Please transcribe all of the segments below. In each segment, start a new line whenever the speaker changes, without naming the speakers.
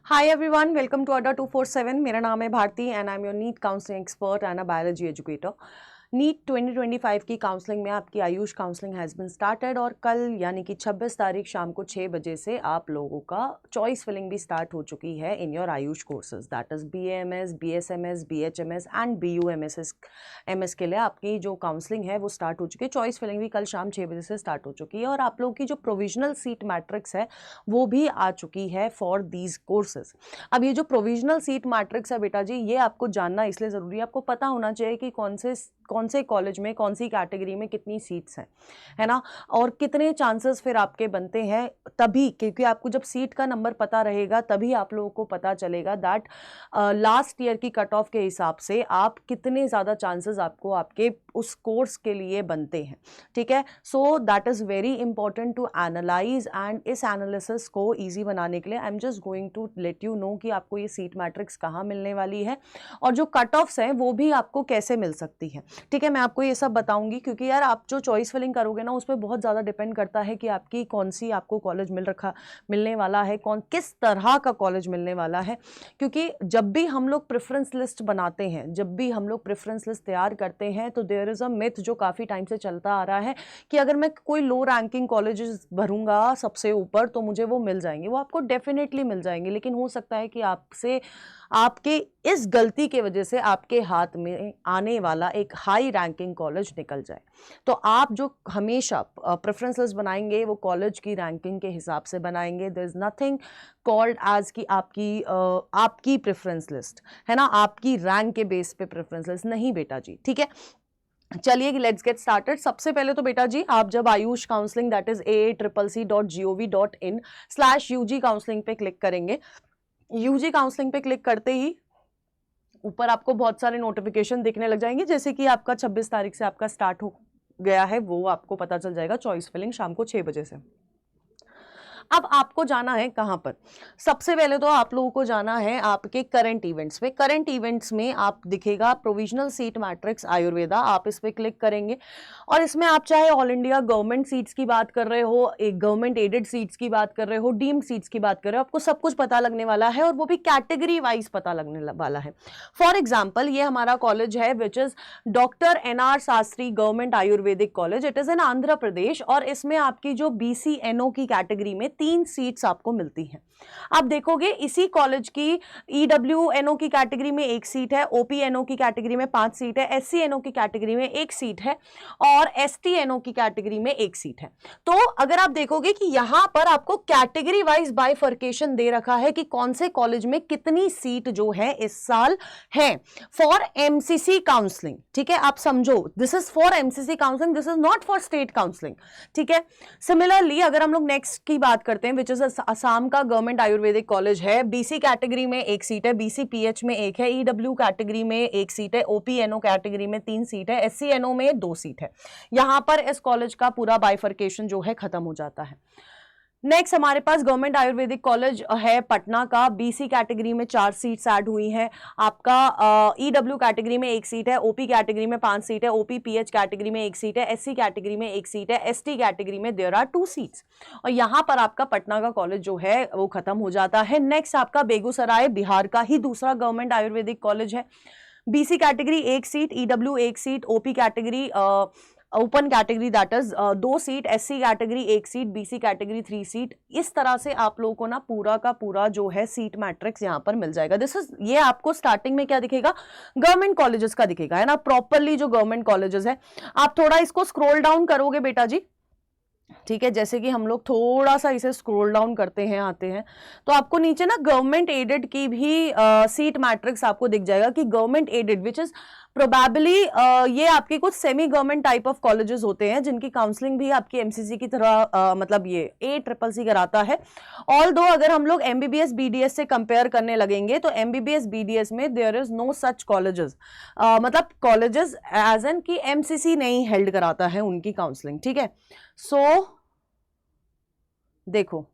Hi everyone, welcome to Adda 247. मेरा नाम है Bharti and I am your NEET counselling expert and a biology educator. NEET 2025 की counselling में आपकी AYUSH counselling has been started और कल यानी कि 26 तारीख शाम को 6 बजे से आप लोगों का चॉइस फिलिंग भी स्टार्ट हो चुकी है in your Ayush courses, that is BAMS, BSMS, BHMS and BUMS के लिए आपकी जो काउंसलिंग है वो स्टार्ट हो चुकी है। चॉइस फिलिंग भी कल शाम 6 बजे से स्टार्ट हो चुकी है और आप लोगों की जो प्रोविजनल सीट मैट्रिक्स है वो भी आ चुकी है फॉर दीज कोर्सेज। अब ये जो प्रोविजनल सीट मैट्रिक्स है बेटा जी, ये आपको जानना इसलिए ज़रूरी है, आपको पता होना चाहिए कि कौन से कॉलेज में कौन सी कैटेगरी में कितनी सीट्स हैं, है ना, और कितने चांसेस फिर आपके बनते हैं। तभी, क्योंकि आपको जब सीट का नंबर पता रहेगा तभी आप लोगों को पता चलेगा दैट लास्ट ईयर की कट ऑफ के हिसाब से आप कितने ज़्यादा चांसेस आपको आपके उस कोर्स के लिए बनते हैं। ठीक है, so that is very important to analyse and इस एनालिसिस को ईजी बनाने के लिए I am just going to let you know कि आपको ये सीट मैट्रिक्स कहाँ मिलने वाली है और जो कट ऑफ्स हैं वो भी आपको कैसे मिल सकती है। ठीक है, मैं आपको ये सब बताऊंगी क्योंकि यार आप जो चॉइस फिलिंग करोगे ना उस पर बहुत ज़्यादा डिपेंड करता है कि आपकी कौन सी आपको कॉलेज मिलने वाला है, किस तरह का कॉलेज मिलने वाला है। क्योंकि जब भी हम लोग प्रेफरेंस लिस्ट बनाते हैं, जब भी हम लोग प्रेफरेंस लिस्ट तैयार करते हैं तो देयर इज़ अ मिथ जो काफ़ी टाइम से चलता आ रहा है कि अगर मैं कोई लो रैंकिंग कॉलेजेस भरूंगा सबसे ऊपर तो मुझे वो मिल जाएंगे। वो आपको डेफिनेटली मिल जाएंगे, लेकिन हो सकता है कि आपके इस गलती के वजह से आपके हाथ में आने वाला एक हाई रैंकिंग कॉलेज निकल जाए। तो आप जो हमेशा प्रेफरेंस लिस्ट बनाएंगे वो कॉलेज की रैंकिंग के हिसाब से बनाएंगे। There is nothing called as कि आपकी प्रेफरेंस लिस्ट है ना, आपकी रैंक के बेस पे प्रेफरेंस लिस्ट नहीं बेटा जी। ठीक है, चलिए लेट्स गेट स्टार्टेड। सबसे पहले तो बेटा जी आप जब Ayush counselling that is AACC.gov.in/UG counselling पे क्लिक करेंगे, यूजी काउंसलिंग पे क्लिक करते ही ऊपर आपको बहुत सारे नोटिफिकेशन दिखने लग जाएंगे, जैसे कि आपका 26 तारीख से आपका स्टार्ट हो गया है वो आपको पता चल जाएगा चॉइस फिलिंग शाम को 6 बजे से। अब आपको जाना है कहां पर? सबसे पहले तो आप लोगों को जाना है आपके करंट इवेंट्स में। करंट इवेंट्स में आप दिखेगा प्रोविजनल सीट मैट्रिक्स आयुर्वेदा, आप इस पे क्लिक करेंगे और इसमें आप चाहे ऑल इंडिया गवर्नमेंट सीट्स की बात कर रहे हो, एक गवर्नमेंट एडेड सीट्स की बात कर रहे हो, डीम्ड सीट्स की बात कर रहे हो, आपको सब कुछ पता लगने वाला है और वो भी कैटेगरी वाइज पता लगने वाला है। फॉर एग्जाम्पल ये हमारा कॉलेज है which is doctor NR Shastri government Ayurvedic college, it is in Andhra Pradesh और इसमें आपकी जो BCNO की कैटेगरी में 3 सीट्स आपको मिलती हैं। आप देखोगे इसी कॉलेज की EWNO की कैटेगरी में 1 सीट है, OPNO की कैटेगरी में 5 सीट है, SCNO की कैटेगरी में 1 सीट है और STNO की कैटेगरी में 1 सीट है। तो अगर आप देखोगे कि यहां पर आपको कैटेगरी वाइज बाइफर्केशन दे रखा है कि कौन से कॉलेज में कितनी सीट जो है इस साल है फॉर MCC काउंसलिंग। ठीक है, आप समझो this is for MCC counselling, this is not for state counselling. ठीक है, सिमिलरली अगर हम लोग नेक्स्ट की बात करते हैं विच इज असम का गवर्नमेंट आयुर्वेदिक कॉलेज है, BC कैटेगरी में 1 सीट है, BCPH में 1 है, EW कैटेगरी में 1 सीट है, OPNO कैटेगरी में 3 सीट है, SCNO में 2 सीट है। यहां पर इस कॉलेज का पूरा बाइफर्केशन जो है खत्म हो जाता है। नेक्स्ट हमारे पास गवर्नमेंट आयुर्वेदिक कॉलेज है पटना का, BC कैटेगरी में 4 सीट्स ऐड हुई हैं, आपका EW कैटेगरी में 1 सीट है, OP कैटेगरी में 5 सीट है, OPPH कैटेगरी में 1 सीट है, SC कैटेगरी में 1 सीट है, ST कैटेगरी में देयर आर 2 सीट्स और यहां पर आपका पटना का कॉलेज जो है वो खत्म हो जाता है। नेक्स्ट आपका बेगूसराय बिहार का ही दूसरा गवर्नमेंट आयुर्वेदिक कॉलेज है, BC category 1 seat, EW 1 seat, OP category open category that is 2 seat, SC category 1 seat, BC category 3 seat. इस तरह से आप लोगों को ना पूरा का पूरा जो है सीट मैट्रिक्स यहाँ पर मिल जाएगा। दिस इज, ये आपको स्टार्टिंग में क्या दिखेगा, गवर्नमेंट कॉलेजेस का दिखेगा, है ना, प्रॉपरली जो गवर्नमेंट कॉलेजेस है। आप थोड़ा इसको स्क्रॉल डाउन करोगे बेटा जी, ठीक है, जैसे कि हम लोग थोड़ा सा इसे स्क्रॉल डाउन करते हैं आते हैं तो आपको नीचे ना गवर्नमेंट एडेड की भी सीट मैट्रिक्स आपको दिख जाएगा कि government aided which is probably ये आपके कुछ semi government type of colleges होते हैं जिनकी काउंसलिंग भी आपकी MCC की तरह मतलब ये ACCC कराता है। ऑल दो अगर हम लोग MBBS BDS से कंपेयर करने लगेंगे तो MBBS BDS में there is no such colleges, मतलब कॉलेजेस एज एन की MCC नहीं हेल्ड कराता है उनकी काउंसलिंग। ठीक है, सो देखो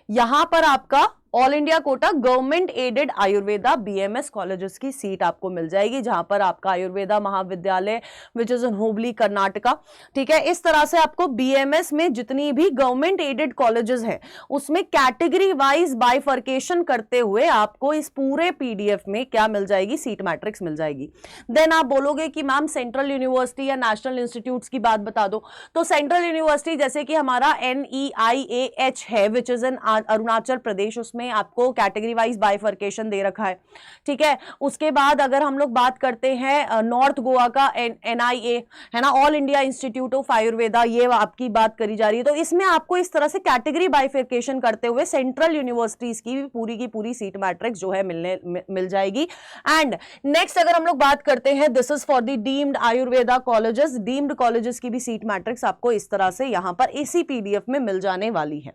यहां पर आपका all India quota government aided Ayurveda BMS colleges की सीट आपको मिल जाएगी, जहां पर आपका आयुर्वेदा महाविद्यालय which is in Hubli Karnataka, ठीक है। इस तरह से आपको बीएमएस में जितनी भी गवर्नमेंट एडेड कॉलेजेस हैं उसमें कैटेगरी वाइज बाइफर्केशन करते हुए आपको इस पूरे पीडीएफ में क्या मिल जाएगी, सीट मैट्रिक्स मिल जाएगी। देन आप बोलोगे कि मैम सेंट्रल यूनिवर्सिटी या नेशनल इंस्टीट्यूट्स की बात बता दो, तो सेंट्रल यूनिवर्सिटी जैसे कि हमारा NEIAH है which is in Arunachal Pradesh, उसमें आपको कैटेगरी वाइज बाइफर्केशन दे रखा है, ठीक है। उसके बाद अगर हम लोग बात करते हैं नॉर्थ गोवा का NIA है ना, all India institute of Ayurveda, ये आपकी बात करी जा रही है। तो इसमें आपको इस तरह से कैटेगरी बाइफर्केशन करते हुए सेंट्रल यूनिवर्सिटीज की पूरी सीट मैट्रिक्स जो है मिल जाएगी। एंड नेक्स्ट अगर हम लोग बात करते हैं, this is for the deemed Ayurveda colleges, deemed colleges की भी सीट मैट्रिक्स आपको इस तरह से यहां पर इसी पीडीएफ में मिल जाने वाली है।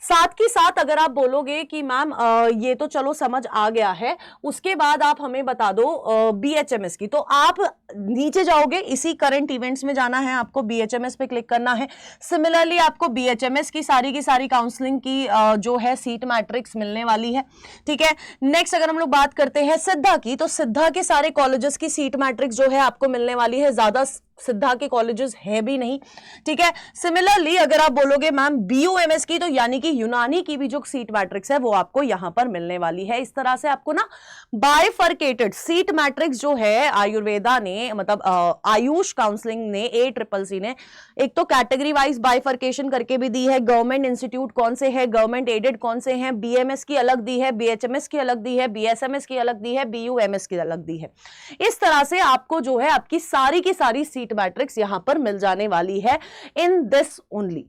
साथ के साथ अगर आप बोलोगे कि मैम ये तो चलो समझ आ गया है, उसके बाद आप हमें बता दो बीएचएमएस की, तो आप नीचे जाओगे, इसी करंट इवेंट्स में जाना है आपको, बीएचएमएस पे क्लिक करना है। सिमिलरली आपको बीएचएमएस की सारी काउंसलिंग की जो है सीट मैट्रिक्स मिलने वाली है, ठीक है। नेक्स्ट अगर हम लोग बात करते हैं सिद्धा की, तो सिद्धा के सारे कॉलेजेस की सीट मैट्रिक्स जो है आपको मिलने वाली है, ज्यादा सिद्धा के कॉलेजेस है भी नहीं, ठीक है। सिमिलरली अगर आप बोलोगे मैम बीयूएमएस की, तो यानी कि यूनानी की भी जो सीट मैट्रिक्स है वो आपको यहां पर मिलने वाली है। इस तरह से आपको ना बाइफर्केटेड सीट मैट्रिक्स जो है आयुर्वेदा ने, मतलब आयुष काउंसलिंग ने, ACCC ने एक तो कैटेगरी वाइज बाइफर्केशन करके भी दी है, गवर्नमेंट इंस्टीट्यूट कौन से है, गवर्नमेंट एडेड कौन से हैं, बीएमएस की अलग दी है, बीएचएमएस की अलग दी है, बीएसएमएस की अलग दी है, बीयूएमएस की अलग दी है। इस तरह से आपको जो है आपकी सारी की सारी सीट मैट्रिक्स यहां पर मिल जाने वाली है इन दिस ओनली,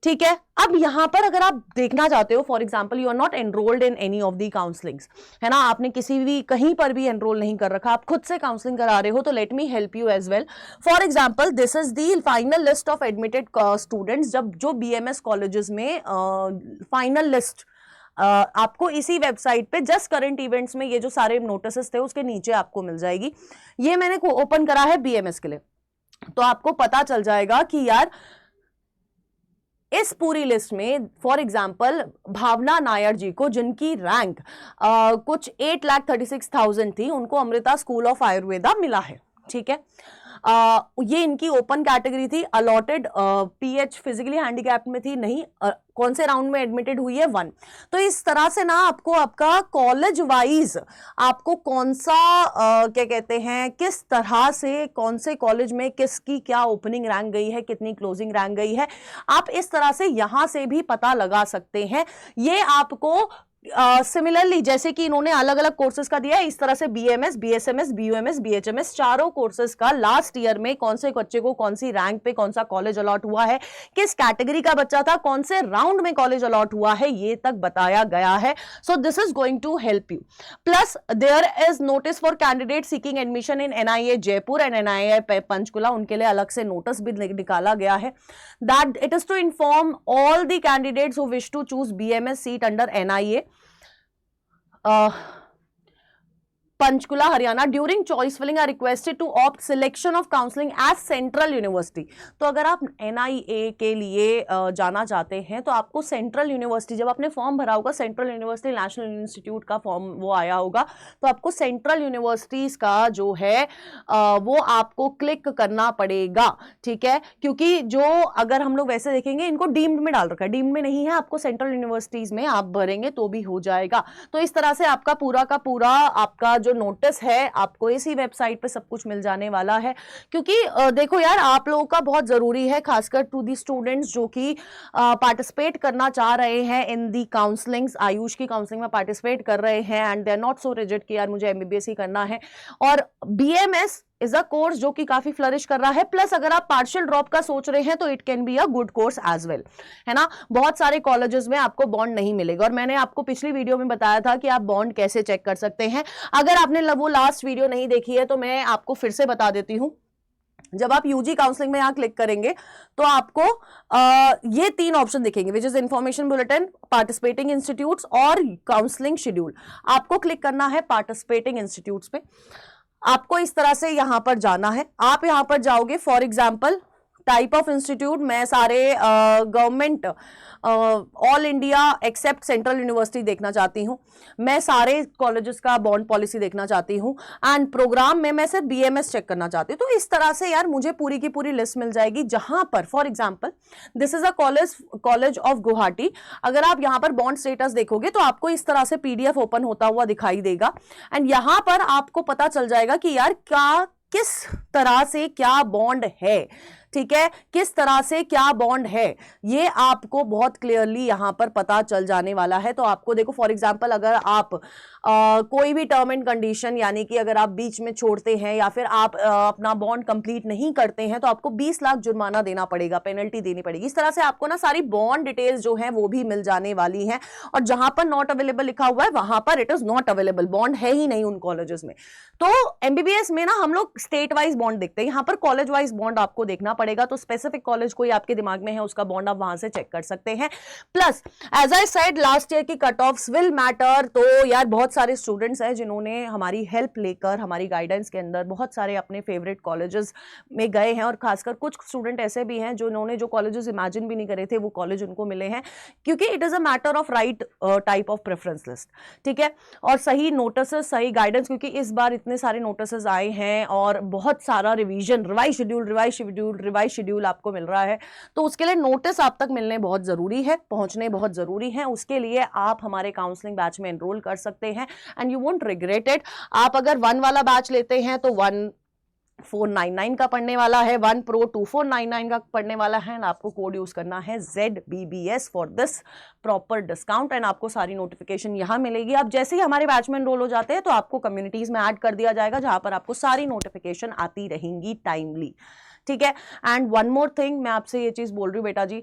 ठीक है। अब यहां पर अगर आप देखना चाहते हो, for example you are not enrolled in any of the counsellings, है ना, आपने किसी भी कहीं पर भी एनरोल नहीं कर रखा, आप खुद से काउंसलिंग करा रहे हो, तो let me help you as well. For example this is the final list of admitted students, जब जो बीएमएस कॉलेजेस में फाइनल लिस्ट आपको इसी वेबसाइट पे जस्ट करंट इवेंट्स में ये जो सारे नोटिस थे उसके नीचे आपको मिल जाएगी। ये मैंने ओपन करा है बीएमएस के लिए, तो आपको पता चल जाएगा कि यार इस पूरी लिस्ट में फॉर एग्जांपल भावना नायर जी को, जिनकी रैंक कुछ 8,36,000 थी, उनको अमृता स्कूल ऑफ आयुर्वेदा मिला है, ठीक है। ये इनकी ओपन कैटेगरी थी, अलॉटेड पीएच फिजिकली हैंडीकैप में थी नहीं, कौन से राउंड में एडमिटेड हुई है 1। तो इस तरह से ना आपको आपका कॉलेज वाइज आपको कौन सा क्या कहते हैं, किस तरह से कौन से कॉलेज में किसकी क्या ओपनिंग रैंक गई है, कितनी क्लोजिंग रैंक गई है, आप इस तरह से यहां से भी पता लगा सकते हैं। ये आपको सिमिलरली जैसे कि इन्होंने अलग अलग कोर्सेज का दिया है, इस तरह से बीएमएस, बीएसएमएस, बीयूएमएस, बीएचएमएस चारों कोर्सेज का लास्ट ईयर में कौन से बच्चे को कौन सी रैंक पे कौन सा कॉलेज अलॉट हुआ है, किस कैटेगरी का बच्चा था, कौन से राउंड में कॉलेज अलॉट हुआ है, ये तक बताया गया है। So this is going to help you. Plus there is notice for candidate seeking admission in NIA Jaipur and NIA Panchkula, उनके लिए अलग से नोटिस भी निकाला गया है, that it is to inform all the candidates who wish to choose BAMS seat under NIA Panchkula Haryana during choice filling are requested to opt selection of counselling as central university. तो अगर आप एनआईए के लिए जाना चाहते हैं तो आपको सेंट्रल यूनिवर्सिटी, जब आपने फॉर्म भरा होगा सेंट्रल यूनिवर्सिटी नेशनल इंस्टीट्यूट का फॉर्म वो आया होगा, तो आपको सेंट्रल यूनिवर्सिटीज का जो है वो आपको क्लिक करना पड़ेगा, ठीक है। क्योंकि जो अगर हम लोग वैसे देखेंगे इनको डीम्ड में डाल रखा है, डीम्ड में नहीं है, आपको सेंट्रल यूनिवर्सिटीज में आप भरेंगे तो भी हो जाएगा। तो इस तरह से आपका पूरा का पूरा आपका जो नोटिस है आपको इसी वेबसाइट पे सब कुछ मिल जाने वाला है। क्योंकि देखो यार, आप लोगों का बहुत जरूरी है, खासकर टू दी स्टूडेंट्स जो कि पार्टिसिपेट करना चाह रहे हैं इन दी काउंसलिंग्स, आयुष की काउंसलिंग में पार्टिसिपेट कर रहे हैं and they are not so rigid कि यार मुझे एमबीबीएस ही करना है। और बीएमएस इज अ कोर्स जो कि काफी फ्लरिश कर रहा है। प्लस अगर आप पार्शियल ड्रॉप का सोच रहे हैं तो it can be a good course as well, है ना। बहुत सारे कॉलेजेस में आपको बॉन्ड नहीं मिलेगा, और मैंने आपको पिछली वीडियो में बताया था कि आप बॉन्ड कैसे चेक कर सकते हैं। अगर आपने वो लास्ट वीडियो नहीं देखी है तो मैं आपको फिर से बता देती हूं। जब आप यूजी काउंसलिंग में यहां क्लिक करेंगे तो आपको ये 3 ऑप्शन दिखेंगे, which is information bulletin, participating institutes और काउंसलिंग शेड्यूल। आपको क्लिक करना है पार्टिसिपेटिंग इंस्टीट्यूट्स पे। आपको इस तरह से यहां पर जाना है। आप यहां पर जाओगे, for example type of institute, मैं सारे government all India accept central university देखना चाहती हूँ, मैं सारे कॉलेजेस का बॉन्ड पॉलिसी देखना चाहती हूँ, एंड प्रोग्राम में मैं सिर्फ BMS चेक करना चाहती हूँ। तो इस तरह से यार मुझे पूरी की पूरी लिस्ट मिल जाएगी, जहां पर for example this is a college of Guwahati. अगर आप यहाँ पर बॉन्ड स्टेटस देखोगे तो आपको इस तरह से PDF ओपन होता हुआ दिखाई देगा, एंड यहां पर आपको पता चल जाएगा कि यार क्या किस तरह से क्या बॉन्ड है, ठीक है, किस तरह से क्या बॉन्ड है, ये आपको बहुत क्लियरली यहां पर पता चल जाने वाला है। तो आपको देखो फॉर एग्जांपल अगर आप कोई भी टर्म एंड कंडीशन, यानी कि अगर आप बीच में छोड़ते हैं या फिर आप अपना बॉन्ड कंप्लीट नहीं करते हैं तो आपको 20 लाख जुर्माना देना पड़ेगा, पेनल्टी देनी पड़ेगी। इस तरह से आपको ना सारी बॉन्ड डिटेल्स जो है वो भी मिल जाने वाली हैं, और जहां पर नॉट अवेलेबल लिखा हुआ है वहां पर it is not available, bond है ही नहीं उन कॉलेजेस में। तो MBBS में ना हम लोग स्टेट वाइज बॉन्ड देखते हैं, यहां पर कॉलेज वाइज बॉन्ड आपको देखना पड़ेगा। तो स्पेसिफिक कॉलेज कोई आपके दिमाग में है उसका बॉन्ड आप वहां से चेक कर सकते हैं। Plus as I said last year की कट ऑफ्स विल मैटर। तो यार बहुत सारे स्टूडेंट्स हैं जिन्होंने हमारी हेल्प लेकर हमारी गाइडेंस के अंदर बहुत सारे अपने फेवरेट कॉलेजेस में गए हैं, और खासकर कुछ स्टूडेंट ऐसे भी हैं जिन्होंने जो कॉलेजेस इमेजिन भी नहीं करे थे वो कॉलेज उनको मिले हैं, क्योंकि it is a matter of right type of preference list, ठीक है, और सही नोटिस, सही गाइडेंस, क्योंकि इस बार इतने सारे नोटिस आए हैं और बहुत सारा रिवीजन, रिवाइज शेड्यूल आपको मिल रहा है। तो उसके लिए नोटिस आप तक मिलने बहुत जरूरी है, पहुंचने बहुत जरूरी है। उसके लिए आप हमारे काउंसलिंग बैच में एनरोल कर सकते हैं, and you won't regret it. आप अगर 1 वाला बैच लेते हैं तो 1499 का पढ़ने वाला है, 1 Pro 2499 का पढ़ने वाला है, एंड आपको कोड यूज करना है ZBBS for this proper discount, and आपको सारी नोटिफिकेशन यहां मिलेगी। आप जैसे ही हमारे बैच में एनरोल हो जाते हैं तो आपको कम्युनिटीज में ऐड कर दिया जाएगा, जहां पर आपको सारी नोटिफिकेशन आती रहेंगी टाइमली, ठीक है। एंड वन मोर थिंग, मैं आपसे ये चीज बोल रही हूँ बेटा जी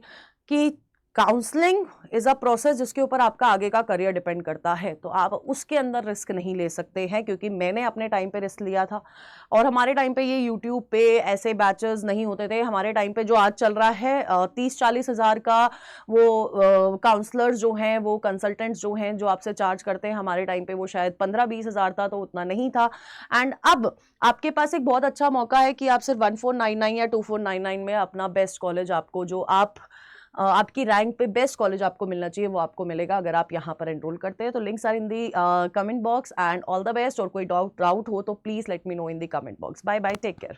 कि काउंसलिंग इज अ प्रोसेस जिसके ऊपर आपका आगे का करियर डिपेंड करता है, तो आप उसके अंदर रिस्क नहीं ले सकते हैं, क्योंकि मैंने अपने टाइम पे रिस्क लिया था, और हमारे टाइम पे ये यूट्यूब पे ऐसे बैचेस नहीं होते थे। हमारे टाइम पे जो आज चल रहा है 30-40 हज़ार का वो काउंसलर्स जो हैं, वो कंसल्टेंट्स जो हैं जो आपसे चार्ज करते हैं, हमारे टाइम पे वो शायद 15-20 हज़ार था, तो उतना नहीं था। एंड अब आपके पास एक बहुत अच्छा मौका है कि आप सिर्फ 1499 या 2499 में अपना बेस्ट कॉलेज, आपको जो आपकी रैंक पे बेस्ट कॉलेज आपको मिलना चाहिए वो आपको मिलेगा अगर आप यहाँ पर एनरोल करते हैं। तो links are in the comment box, and all the best. और कोई डाउट हो तो please let me know in the comment box. Bye bye, take care.